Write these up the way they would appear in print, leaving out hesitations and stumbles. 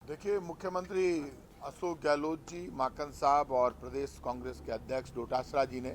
देखिए, मुख्यमंत्री अशोक गहलोत जी, माकन साहब और प्रदेश कांग्रेस के अध्यक्ष डोटासरा जी ने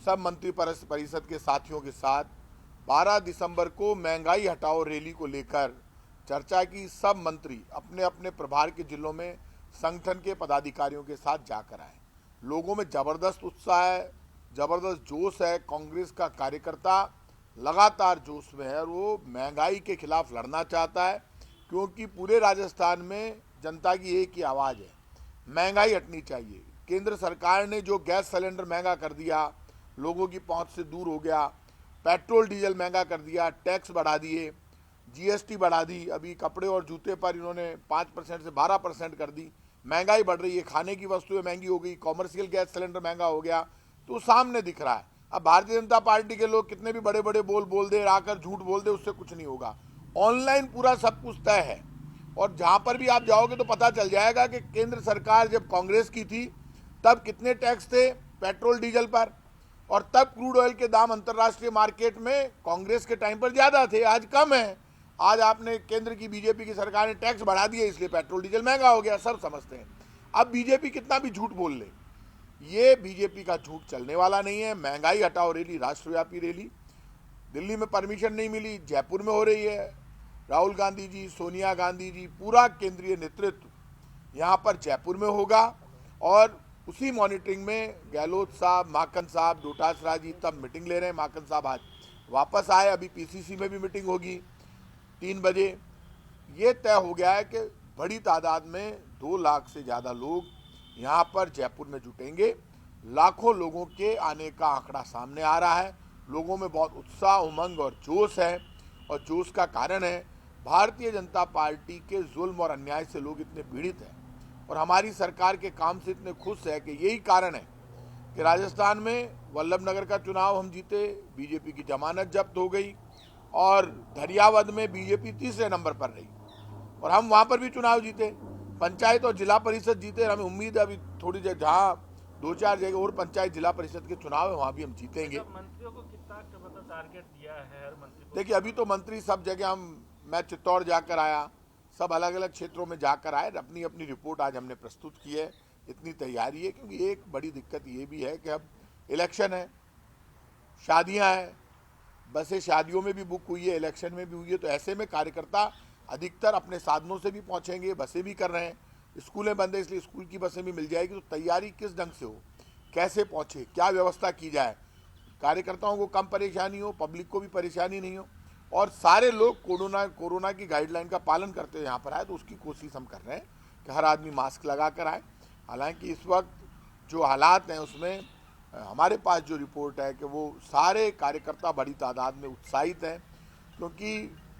सब मंत्री परिषद के साथियों के साथ 12 दिसंबर को महंगाई हटाओ रैली को लेकर चर्चा की। सब मंत्री अपने अपने प्रभार के जिलों में संगठन के पदाधिकारियों के साथ जाकर आए। लोगों में जबरदस्त उत्साह है, जबरदस्त जोश है। कांग्रेस का कार्यकर्ता लगातार जोश में है और वो महंगाई के खिलाफ लड़ना चाहता है, क्योंकि पूरे राजस्थान में जनता की एक ही आवाज़ है, महंगाई हटनी चाहिए। केंद्र सरकार ने जो गैस सिलेंडर महंगा कर दिया, लोगों की पहुंच से दूर हो गया, पेट्रोल डीजल महंगा कर दिया, टैक्स बढ़ा दिए, जीएसटी बढ़ा दी, अभी कपड़े और जूते पर इन्होंने 5% से 12% कर दी। महंगाई बढ़ रही है, खाने की वस्तुएं महंगी हो गई, कॉमर्शियल गैस सिलेंडर महंगा हो गया, तो सामने दिख रहा है। अब भारतीय जनता पार्टी के लोग कितने भी बड़े बड़े बोल दे, आकर झूठ बोल दे, उससे कुछ नहीं होगा। ऑनलाइन पूरा सब कुछ तय है और जहां पर भी आप जाओगे तो पता चल जाएगा कि केंद्र सरकार जब कांग्रेस की थी तब कितने टैक्स थे पेट्रोल डीजल पर, और तब क्रूड ऑयल के दाम अंतर्राष्ट्रीय मार्केट में कांग्रेस के टाइम पर ज़्यादा थे, आज कम है। आज आपने केंद्र की बीजेपी की सरकार ने टैक्स बढ़ा दिया, इसलिए पेट्रोल डीजल महंगा हो गया, सब समझते हैं। अब बीजेपी कितना भी झूठ बोल ले, ये बीजेपी का झूठ चलने वाला नहीं है। महंगाई हटाओ रैली राष्ट्रव्यापी रैली, दिल्ली में परमिशन नहीं मिली, जयपुर में हो रही है। राहुल गांधी जी, सोनिया गांधी जी, पूरा केंद्रीय नेतृत्व यहाँ पर जयपुर में होगा और उसी मॉनिटरिंग में गहलोत साहब, माकन साहब, डोटासरा जी तब मीटिंग ले रहे हैं। माकन साहब आज वापस आए, अभी पीसीसी में भी मीटिंग होगी 3 बजे। ये तय हो गया है कि बड़ी तादाद में 2 लाख से ज़्यादा लोग यहाँ पर जयपुर में जुटेंगे। लाखों लोगों के आने का आंकड़ा सामने आ रहा है। लोगों में बहुत उत्साह, उमंग और जोश है, और जोश का कारण है भारतीय जनता पार्टी के जुल्म और अन्याय से लोग इतने पीड़ित हैं और हमारी सरकार के काम से इतने खुश है कि यही कारण है कि राजस्थान में वल्लभनगर का चुनाव हम जीते, बीजेपी की जमानत जब्त हो गई, और धरियावद में बीजेपी तीसरे नंबर पर रही और हम वहां पर भी चुनाव जीते। पंचायत और जिला परिषद जीते, हमें उम्मीद है अभी थोड़ी देर जहाँ 2-4 जगह और पंचायत जिला परिषद के चुनाव है वहाँ भी हम जीतेंगे। मंत्रियों को कितना मतलब टारगेट दिया है हर मंत्री को? देखिए, अभी तो मंत्री सब जगह मैं चित्तौड़ जाकर आया, सब अलग अलग क्षेत्रों में जाकर आए, अपनी अपनी रिपोर्ट आज हमने प्रस्तुत की है। इतनी तैयारी है, क्योंकि एक बड़ी दिक्कत ये भी है कि अब इलेक्शन है, शादियां हैं, बसें शादियों में भी बुक हुई है, इलेक्शन में भी हुई है, तो ऐसे में कार्यकर्ता अधिकतर अपने साधनों से भी पहुंचेंगे, बसें भी कर रहे हैं। स्कूलें बंद है, इसलिए स्कूल की बसें भी मिल जाएगी। तो तैयारी किस ढंग से हो, कैसे पहुंचे, क्या व्यवस्था की जाए, कार्यकर्ताओं को कम परेशानी हो, पब्लिक को भी परेशानी नहीं हो, और सारे लोग कोरोना की गाइडलाइन का पालन करते हुए यहाँ पर आए, तो उसकी कोशिश हम कर रहे हैं कि हर आदमी मास्क लगा कर आए। हालांकि इस वक्त जो हालात हैं उसमें हमारे पास जो रिपोर्ट है कि वो सारे कार्यकर्ता बड़ी तादाद में उत्साहित हैं, क्योंकि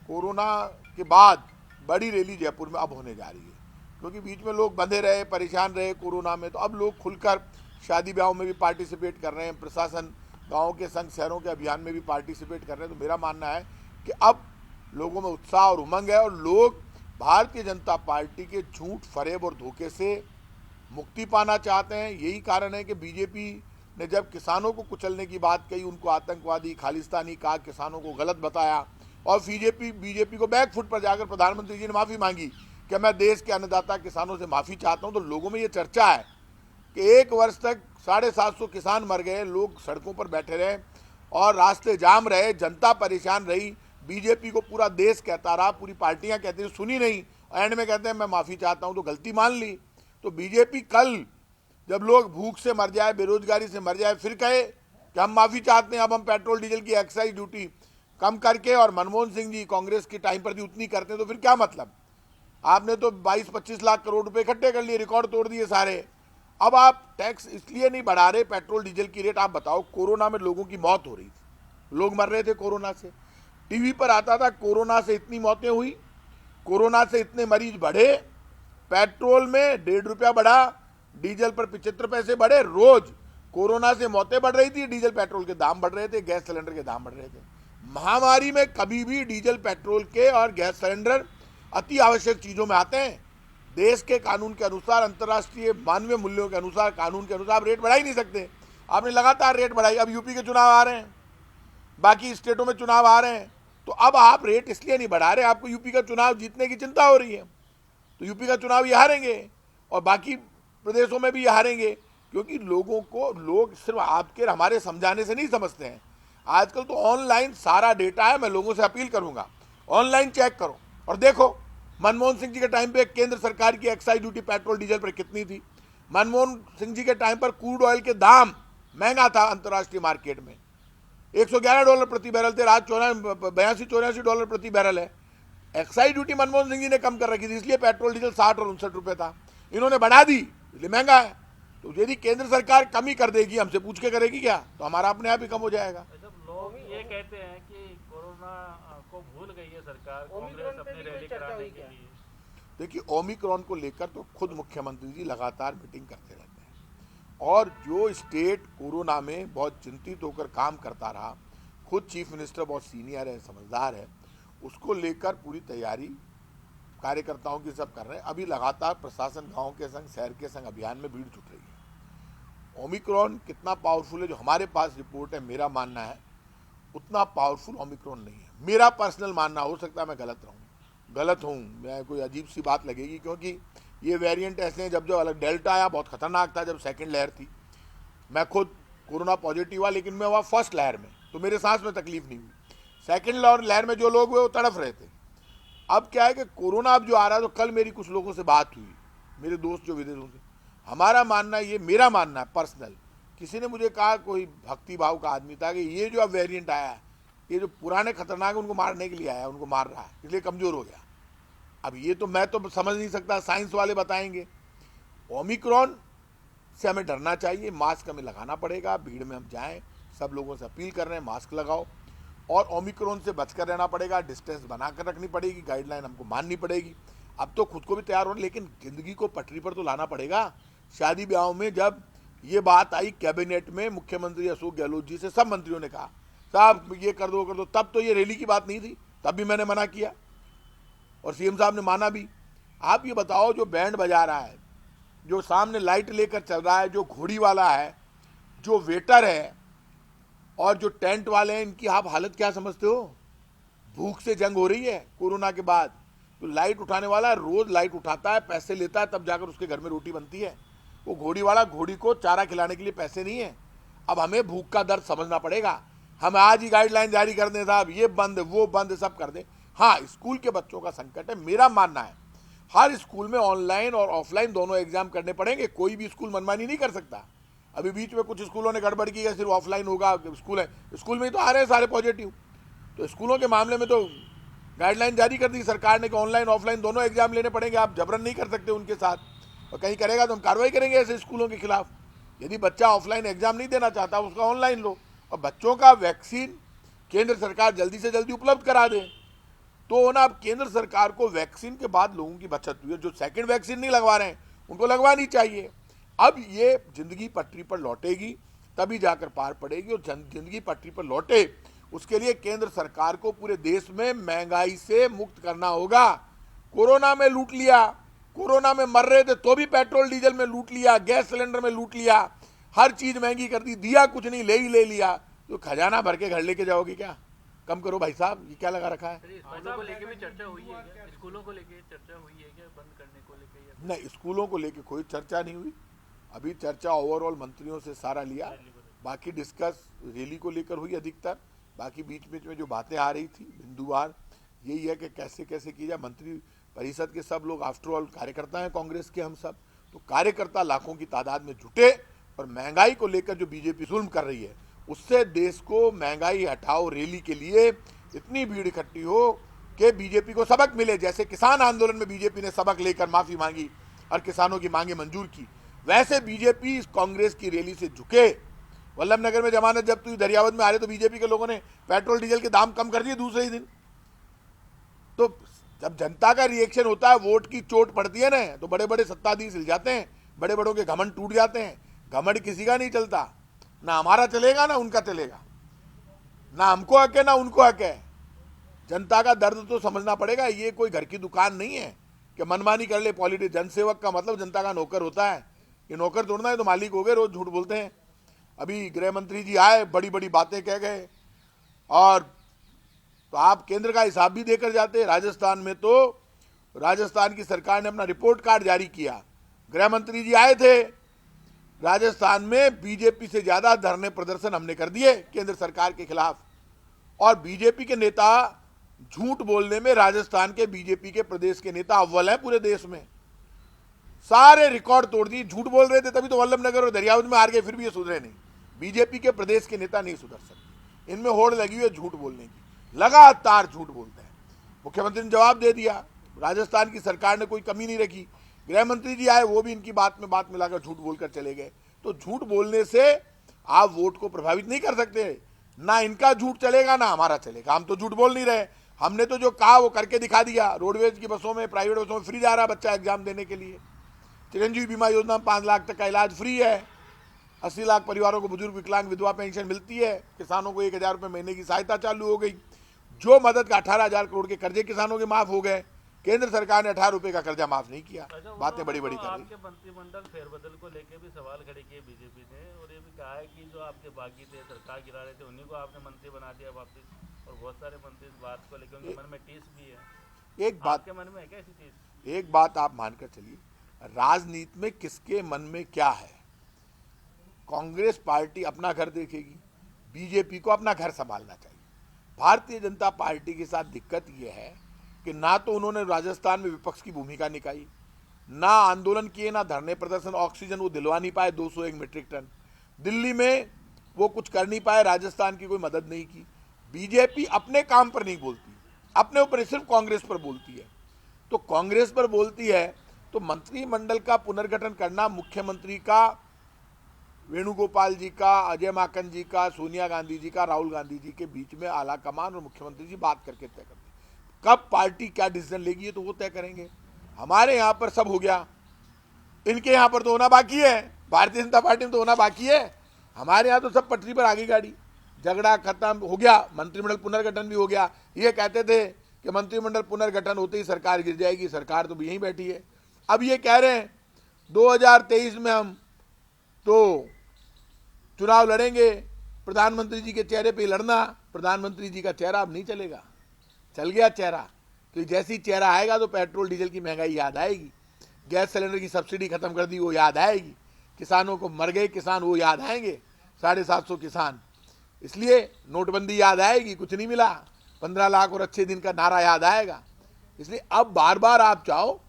कोरोना के बाद बड़ी रैली जयपुर में अब होने जा रही है। क्योंकि बीच में लोग बंधे रहे, परेशान रहे कोरोना में, तो अब लोग खुलकर शादी ब्याहों में भी पार्टिसिपेट कर रहे हैं, प्रशासन गाँव के संघ शहरों के अभियान में भी पार्टिसिपेट कर रहे हैं। तो मेरा मानना है कि अब लोगों में उत्साह और उमंग है और लोग भारतीय जनता पार्टी के झूठ, फरेब और धोखे से मुक्ति पाना चाहते हैं। यही कारण है कि बीजेपी ने जब किसानों को कुचलने की बात कही, उनको आतंकवादी, खालिस्तानी कहा, किसानों को गलत बताया, और बीजेपी को बैक फुट पर जाकर प्रधानमंत्री जी ने माफ़ी मांगी कि मैं देश के अन्नदाता किसानों से माफ़ी चाहता हूँ। तो लोगों में ये चर्चा है कि 1 वर्ष तक 750 किसान मर गए, लोग सड़कों पर बैठे रहे और रास्ते जाम रहे, जनता परेशान रही। बीजेपी को पूरा देश कहता रहा, पूरी पार्टियां कहती रही, सुनी नहीं, एंड में कहते हैं मैं माफ़ी चाहता हूं, तो गलती मान ली। तो बीजेपी कल जब लोग भूख से मर जाए, बेरोजगारी से मर जाए, फिर कहे कि हम माफ़ी चाहते हैं, अब हम पेट्रोल डीजल की एक्साइज ड्यूटी कम करके, और मनमोहन सिंह जी कांग्रेस के टाइम पर भी उतनी करते हैं, तो फिर क्या मतलब? आपने तो 22-25 लाख करोड़ रुपए इकट्ठे कर लिए, रिकॉर्ड तोड़ दिए सारे। अब आप टैक्स इसलिए नहीं बढ़ा रहे, पेट्रोल डीजल की रेट। आप बताओ, कोरोना में लोगों की मौत हो रही थी, लोग मर रहे थे कोरोना से, टीवी पर आता था कोरोना से इतनी मौतें हुई, कोरोना से इतने मरीज बढ़े, पेट्रोल में 1.5 रुपया बढ़ा, डीजल पर 75 पैसे बढ़े, रोज कोरोना से मौतें बढ़ रही थी, डीजल पेट्रोल के दाम बढ़ रहे थे, गैस सिलेंडर के दाम बढ़ रहे थे। महामारी में कभी भी डीजल पेट्रोल के और गैस सिलेंडर अति आवश्यक चीजों में आते हैं। देश के कानून के अनुसार, अंतर्राष्ट्रीय मानवीय मूल्यों के अनुसार, कानून के अनुसार आप रेट बढ़ा ही नहीं सकते। आपने लगातार रेट बढ़ाई। अब यूपी के चुनाव आ रहे हैं, बाकी स्टेटों में चुनाव आ रहे हैं, तो अब आप रेट इसलिए नहीं बढ़ा रहे, आपको यूपी का चुनाव जीतने की चिंता हो रही है। तो यूपी का चुनाव ये हारेंगे और बाकी प्रदेशों में भी ये हारेंगे, क्योंकि लोग सिर्फ आपके हमारे समझाने से नहीं समझते हैं। आजकल तो ऑनलाइन सारा डेटा है। मैं लोगों से अपील करूंगा, ऑनलाइन चेक करो और देखो मनमोहन सिंह जी के टाइम पे केंद्र सरकार की एक्साइज ड्यूटी पेट्रोल डीजल पर कितनी थी। मनमोहन सिंह जी के टाइम पर क्रूड ऑयल के दाम महंगा था अंतर्राष्ट्रीय मार्केट में, $111 प्रति बैरल थे, आज 82-84 डॉलर प्रति बैरल है। एक्साइज ड्यूटी मनमोहन सिंह जी ने कम कर रखी थी, इसलिए पेट्रोल डीजल 60 और 59 रुपए था। इन्होंने बढ़ा दी, इसलिए महंगा है। तो यदि केंद्र सरकार कमी कर देगी, हमसे पूछ के करेगी क्या, तो हमारा अपने आप ही कम हो जाएगा। जब लोग ये कहते हैं कि कोरोना को भूल गई है सरकार, कांग्रेस अपनी रैली कराने के लिए। देखिए, ओमिक्रॉन को लेकर तो खुद मुख्यमंत्री जी लगातार मीटिंग करते रहते हैं, और जो स्टेट कोरोना में बहुत चिंतित होकर काम करता रहा, खुद चीफ मिनिस्टर बहुत सीनियर है, समझदार है, उसको लेकर पूरी तैयारी कार्यकर्ताओं की सब कर रहे हैं। अभी लगातार प्रशासन गांव के संग, शहर के संग अभियान में भीड़ जुट रही है। ओमिक्रॉन कितना पावरफुल है, जो हमारे पास रिपोर्ट है, मेरा मानना है उतना पावरफुल ओमिक्रॉन नहीं है। मेरा पर्सनल मानना, हो सकता है मैं गलत हूँ, मैं कोई अजीब सी बात लगेगी, क्योंकि ये वेरिएंट ऐसे हैं, जब अलग डेल्टा आया बहुत खतरनाक था, जब सेकंड लहर थी। मैं खुद कोरोना पॉजिटिव हुआ, लेकिन मैं हुआ फर्स्ट लहर में, तो मेरे सांस में तकलीफ नहीं हुई। सेकंड लहर में जो लोग हुए वो तड़फ रहे थे। अब क्या है कि कोरोना अब जो आ रहा है, तो कल मेरी कुछ लोगों से बात हुई, मेरे दोस्त जो विदेशों से, हमारा मानना ये, मेरा मानना है पर्सनल, किसी ने मुझे कहा, कोई भक्ति भाव का आदमी था, कि ये जो अब वेरिएंट आया है, ये जो पुराने खतरनाक उनको मारने के लिए आया है, उनको मार रहा है, इसलिए कमजोर हो गया। अब ये तो मैं तो समझ नहीं सकता, साइंस वाले बताएंगे। ओमिक्रॉन से हमें डरना चाहिए, मास्क हमें लगाना पड़ेगा, भीड़ में हम जाएं, सब लोगों से अपील कर रहे हैं मास्क लगाओ, और ओमिक्रॉन से बचकर रहना पड़ेगा, डिस्टेंस बनाकर रखनी पड़ेगी, गाइडलाइन हमको माननी पड़ेगी। अब तो खुद को भी तैयार होना, लेकिन जिंदगी को पटरी पर तो लाना पड़ेगा। शादी ब्याहों में जब ये बात आई कैबिनेट में, मुख्यमंत्री अशोक गहलोत जी से सब मंत्रियों ने कहा, साहब ये कर दो, तब तो ये रैली की बात नहीं थी, तब भी मैंने मना किया और सीएम साहब ने माना भी। आप ये बताओ, जो बैंड बजा रहा है, जो सामने लाइट लेकर चल रहा है, जो घोड़ी वाला है, जो वेटर है, और जो टेंट वाले हैं, इनकी आप हालत क्या समझते हो? भूख से जंग हो रही है कोरोना के बाद। तो लाइट उठाने वाला रोज लाइट उठाता है, पैसे लेता है, तब जाकर उसके घर में रोटी बनती है। वो घोड़ी वाला घोड़ी को चारा खिलाने के लिए पैसे नहीं है। अब हमें भूख का दर्द समझना पड़ेगा। हम आज ही गाइडलाइन जारी कर दें, साहब ये बंद वो बंद सब कर दें। हाँ, स्कूल के बच्चों का संकट है। मेरा मानना है हर स्कूल में ऑनलाइन और ऑफलाइन दोनों एग्जाम करने पड़ेंगे, कोई भी स्कूल मनमानी नहीं कर सकता। अभी बीच में कुछ स्कूलों ने गड़बड़ की है, सिर्फ ऑफलाइन होगा, स्कूल है, स्कूल में ही तो आ रहे हैं सारे पॉजिटिव। तो स्कूलों के मामले में तो गाइडलाइन जारी कर दी सरकार ने कि ऑनलाइन ऑफलाइन दोनों एग्जाम लेने पड़ेंगे, आप जबरन नहीं कर सकते उनके साथ, और कहीं करेगा तो हम कार्रवाई करेंगे ऐसे स्कूलों के खिलाफ। यदि बच्चा ऑफलाइन एग्जाम नहीं देना चाहता, उसका ऑनलाइन लो, और बच्चों का वैक्सीन केंद्र सरकार जल्दी से जल्दी उपलब्ध करा दे। तो ना, अब केंद्र सरकार को वैक्सीन के बाद लोगों की बचत हुई है, जो सेकंड वैक्सीन नहीं लगवा रहे हैं उनको लगवानी चाहिए। अब ये जिंदगी पटरी पर लौटेगी, तभी जाकर पार पड़ेगी, और जिंदगी पटरी पर लौटे उसके लिए केंद्र सरकार को पूरे देश में महंगाई से मुक्त करना होगा। कोरोना में लूट लिया, कोरोना में मर रहे थे तो भी पेट्रोल डीजल में लूट लिया, गैस सिलेंडर में लूट लिया, हर चीज महंगी कर दी, दिया कुछ नहीं, ले ही ले लिया। तो खजाना भर के घर लेके जाओगे क्या? कम करो भाई साहब, ये क्या लगा रखा है? स्कूलों को लेके भी चर्चा हुई है क्या? स्कूलों को लेके चर्चा हुई है क्या बंद करने को लेके? नहीं, स्कूलों को लेके कोई चर्चा नहीं हुई। अभी चर्चा ओवरऑल मंत्रियों से सारा लिया, बाकी डिस्कस रैली को लेकर हुई अधिकतर। बाकी बीच बीच में जो बातें आ रही थी बिंदुवार, यही है कि कैसे कैसे की जाए। मंत्री परिषद के सब लोग आफ्टर ऑल कार्यकर्ता हैं कांग्रेस के हम सब, तो कार्यकर्ता लाखों की तादाद में जुटे, और महंगाई को लेकर जो बीजेपी जुल्म कर रही है, उससे देश को महंगाई हटाओ रैली के लिए इतनी भीड़ इकट्ठी हो कि बीजेपी को सबक मिले। जैसे किसान आंदोलन में बीजेपी ने सबक लेकर माफी मांगी और किसानों की मांगे मंजूर की, वैसे बीजेपी इस कांग्रेस की रैली से झुके। वल्लभनगर में जमानत जब्त हुई, दरियावद में आ रहे, तो बीजेपी के लोगों ने पेट्रोल डीजल के दाम कम कर दिए दूसरे ही दिन। तो जब जनता का रिएक्शन होता है, वोट की चोट पड़ती है ना, तो बड़े बड़े सत्ताधीश हिल जाते हैं, बड़े बड़ों के घमंड टूट जाते हैं। घमंड किसी का नहीं चलता, ना हमारा चलेगा ना उनका चलेगा, ना हमको हक है ना उनको हक है। जनता का दर्द तो समझना पड़ेगा। ये कोई घर की दुकान नहीं है कि मनमानी कर ले पॉलिटिक्स। जनसेवक का मतलब जनता का नौकर होता है। ये नौकर तोड़ना है तो मालिक हो गए, रोज झूठ बोलते हैं। अभी गृह मंत्री जी आए, बड़ी बड़ी बातें कह गए, और तो आप केंद्र का हिसाब भी देकर जाते। राजस्थान में तो राजस्थान की सरकार ने अपना रिपोर्ट कार्ड जारी किया, गृह मंत्री जी आए थे राजस्थान में, बीजेपी से ज्यादा धरने प्रदर्शन हमने कर दिए केंद्र सरकार के खिलाफ। और बीजेपी के नेता झूठ बोलने में राजस्थान के बीजेपी के प्रदेश के नेता अव्वल हैं पूरे देश में। सारे रिकॉर्ड तोड़ दिए, झूठ बोल रहे थे तभी तो वल्लभनगर और दरियावत में हार गए, फिर भी ये सुधरे नहीं। बीजेपी के प्रदेश के नेता नहीं सुधर सकते, इनमें होड़ लगी हुई है झूठ बोलने की, लगातार झूठ बोलते हैं। मुख्यमंत्री ने जवाब दे दिया, राजस्थान की सरकार ने कोई कमी नहीं रखी। गृह मंत्री जी आए, वो भी इनकी बात में बात मिलाकर झूठ बोलकर चले गए। तो झूठ बोलने से आप वोट को प्रभावित नहीं कर सकते, ना इनका झूठ चलेगा ना हमारा चलेगा। हम तो झूठ बोल नहीं रहे, हमने तो जो कहा वो करके दिखा दिया। रोडवेज की बसों में, प्राइवेट बसों में फ्री जा रहा बच्चा एग्जाम देने के लिए। चिरंजीवी बीमा योजना में 5 लाख तक का इलाज फ्री है। 80 लाख परिवारों को बुजुर्ग विकलांग विधवा पेंशन मिलती है। किसानों को 1000 रुपये महीने की सहायता चालू हो गई। जो मदद का 18,000 करोड़ के कर्जे किसानों के माफ हो गए। केंद्र सरकार ने 18 रुपये का कर्जा माफ नहीं किया। बातें बड़ी बड़ी कर रही। आपके मंत्रिमंडल फेरबदल को लेके भी सवाल खड़े किए बीजेपी ने, और ये भी कहा है कि जो आपके बागी थे, सरकार गिरा रहे थे, उन्हीं को आपने मंत्री बना दिया वापस। और बहुत सारे मंत्री इस बात को लेकर उनके मन में टीस भी है। एक बात आपके मन में है क्या ऐसी चीज? एक बात आप मानकर चलिए, राजनीति में किसके मन में क्या है। कांग्रेस पार्टी अपना घर देखेगी, बीजेपी को अपना घर संभालना चाहिए। भारतीय जनता पार्टी के साथ दिक्कत यह है कि ना तो उन्होंने राजस्थान में विपक्ष की भूमिका निभाई, ना आंदोलन किए, ना धरने प्रदर्शन। ऑक्सीजन वो दिलवा नहीं पाए 201 मीट्रिक टन। दिल्ली में वो कुछ कर नहीं पाए, राजस्थान की कोई मदद नहीं की। बीजेपी अपने काम पर नहीं बोलती, अपने ऊपर सिर्फ कांग्रेस पर बोलती है। तो कांग्रेस पर बोलती है तो मंत्रिमंडल का पुनर्गठन करना मुख्यमंत्री का, वेणुगोपाल जी का, अजय माकन जी का, सोनिया गांधी जी का, राहुल गांधी जी के बीच में आला कमान और मुख्यमंत्री जी बात करके तय करते हैं। कब पार्टी क्या डिसीजन लेगी ये तो वो तय करेंगे। हमारे यहाँ पर सब हो गया, इनके यहाँ पर तो होना बाकी है। भारतीय जनता पार्टी में तो होना बाकी है। हमारे यहाँ तो सब पटरी पर आ गई गाड़ी, झगड़ा खत्म हो गया, मंत्रिमंडल पुनर्गठन भी हो गया। ये कहते थे कि मंत्रिमंडल पुनर्गठन होते ही सरकार गिर जाएगी, सरकार तो यहीं बैठी है। अब ये कह रहे हैं 2023 में हम तो चुनाव लड़ेंगे, प्रधानमंत्री जी के चेहरे पे लड़ना। प्रधानमंत्री जी का चेहरा अब नहीं चलेगा, चल गया चेहरा। तो जैसे ही चेहरा आएगा तो पेट्रोल डीजल की महंगाई याद आएगी, गैस सिलेंडर की सब्सिडी खत्म कर दी वो याद आएगी, किसानों को मर गए किसान वो याद आएंगे, 750 किसान। इसलिए नोटबंदी याद आएगी, कुछ नहीं मिला, 15 लाख और अच्छे दिन का नारा याद आएगा। इसलिए अब बार बार आप चाहो,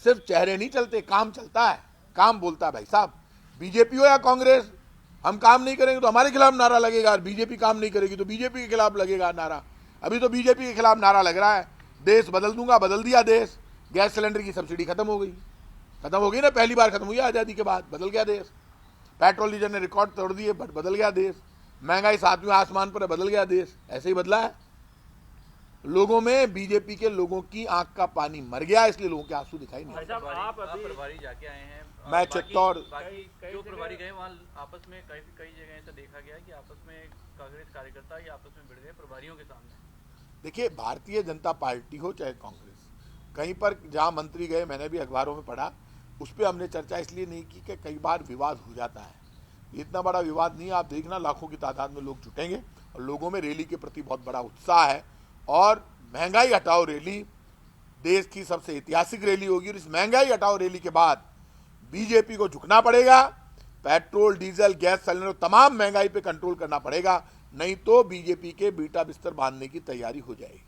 सिर्फ चेहरे नहीं चलते, काम चलता है, काम बोलता है। भाई साहब, बीजेपी हो या कांग्रेस, हम काम नहीं करेंगे तो हमारे खिलाफ नारा लगेगा, बीजेपी काम नहीं करेगी तो बीजेपी के खिलाफ लगेगा नारा। अभी तो बीजेपी के खिलाफ नारा लग रहा है, देश बदल दूंगा, बदल दिया देश। गैस सिलेंडर की सब्सिडी खत्म हो गई ना, पहली बार खत्म हुई आजादी के बाद, बदल गया देश। पेट्रोल डीजल ने रिकॉर्ड तोड़ दिए, बट बदल गया देश। महंगाई 7वें आसमान पर है, बदल गया देश। ऐसे ही बदला है। लोगों में, बीजेपी के लोगों की आंख का पानी मर गया, इसलिए लोगों के आंसू दिखाई नहीं। आप प्रभारी जाके आए हैं, मैं चित्तौड़, जो प्रभारी गए वहाँ आपस में कई जगह ऐसा देखा गया कि आपस में कांग्रेस कार्यकर्ता ही आपस में भिड़ गए प्रभारियों के सामने। देखिए, भारतीय जनता पार्टी हो चाहे कांग्रेस, कहीं पर जहां मंत्री गए, मैंने भी अखबारों में पढ़ा, उस पर हमने चर्चा इसलिए नहीं की कि कई बार विवाद हो जाता है। इतना बड़ा विवाद नहीं, आप देखना लाखों की तादाद में लोग जुटेंगे और लोगों में रैली के प्रति बहुत बड़ा उत्साह है। और महंगाई हटाओ रैली देश की सबसे ऐतिहासिक रैली होगी। और इस महंगाई हटाओ रैली के बाद बीजेपी को झुकना पड़ेगा, पेट्रोल डीजल गैस सिलेंडर तमाम महंगाई पे कंट्रोल करना पड़ेगा, नहीं तो बीजेपी के बीटा बिस्तर बांधने की तैयारी हो जाएगी।